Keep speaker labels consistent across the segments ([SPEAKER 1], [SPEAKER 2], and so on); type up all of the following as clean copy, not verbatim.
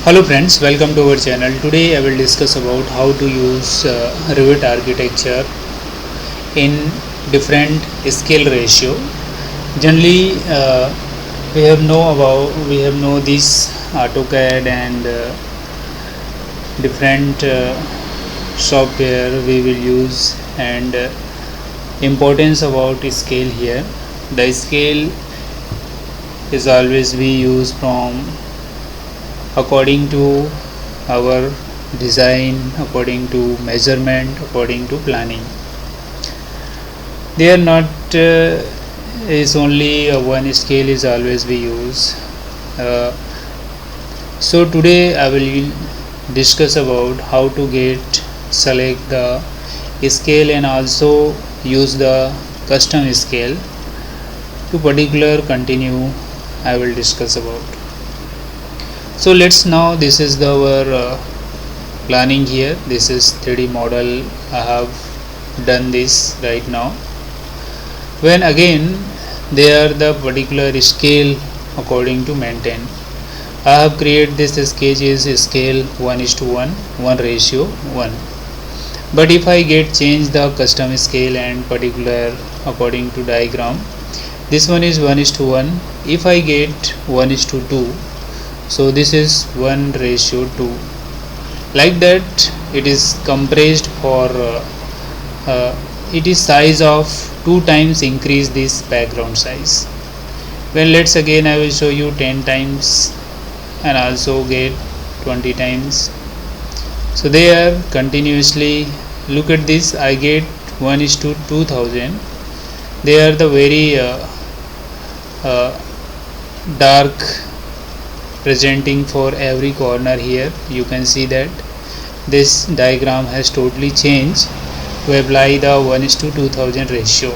[SPEAKER 1] Hello friends, welcome to our channel. Today I will discuss about how to use Revit architecture in different scale ratio. Generally, we have know this AutoCAD and different software we will use and importance about scale here. The scale is always we use from according to our design, according to measurement, according to planning. They are not is only one scale is always we use. uh, so today I will discuss about how to select the scale and also use the custom scale to particular continue I will discuss about. So let's now this is our planning here. This is 3D model. I have done this right now. When again they are the particular scale according to maintain. I have created this sketch is scale 1:1, 1:1. But if I get change the custom scale and particular according to diagram, this one is 1:1. If I get 1:2, so this is 1:2. Like that it is compressed for it is size of 2 times increase this background size. When let's again I will show you 10 times and also get 20 times. So they are continuously look at this. I get 1:2000. They are the very dark presenting for every corner. Here you can see that this diagram has totally changed to apply the 1:2000 ratio.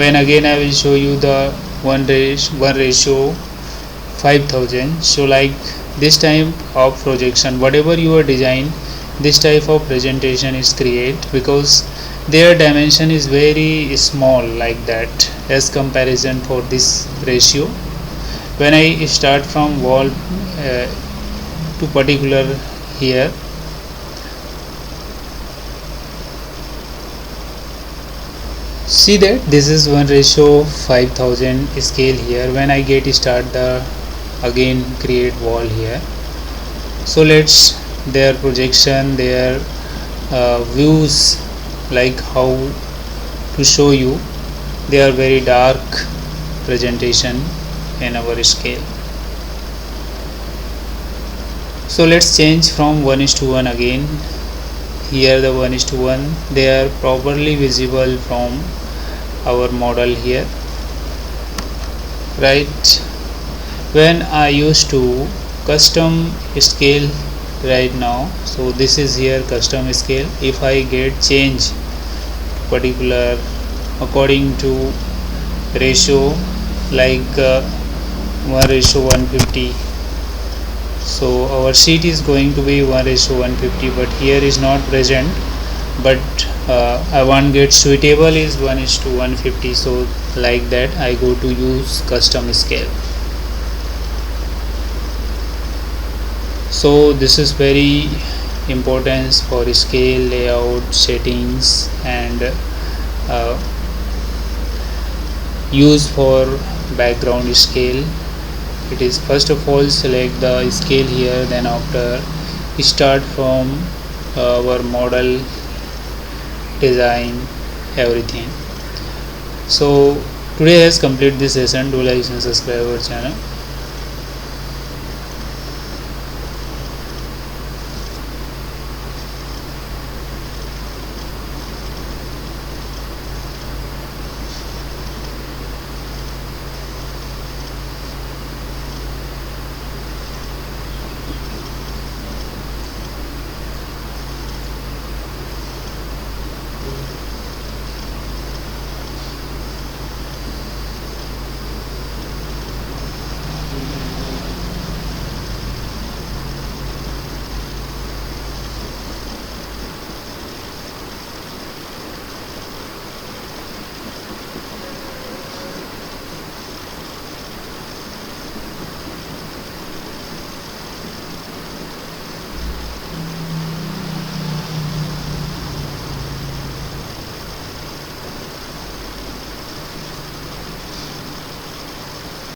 [SPEAKER 1] When again I will show you the 1:5000. So like this type of projection, whatever your design, this type of presentation is create because their dimension is very small like that as comparison for this ratio. When I start from wall to particular here, see that this is 1:5000 scale here. When I get start the again create wall here. So let's their projection, their views, like how to show you, they are very dark presentation in our scale. So let's change from 1:1 again. Here the 1:1 they are properly visible from our model here, right? When I used to custom scale right now, so this is here custom scale. If I get change particular according to ratio like 1:150, so our sheet is going to be 1:150, but here is not present, but I want get suitable is 1:150. so like that I go to use custom scale. So this is very important for scale, layout, settings, and use for background scale. It is first of all select the scale here, then after start from our model, design, everything. So today has complete this session. Do like and subscribe our channel.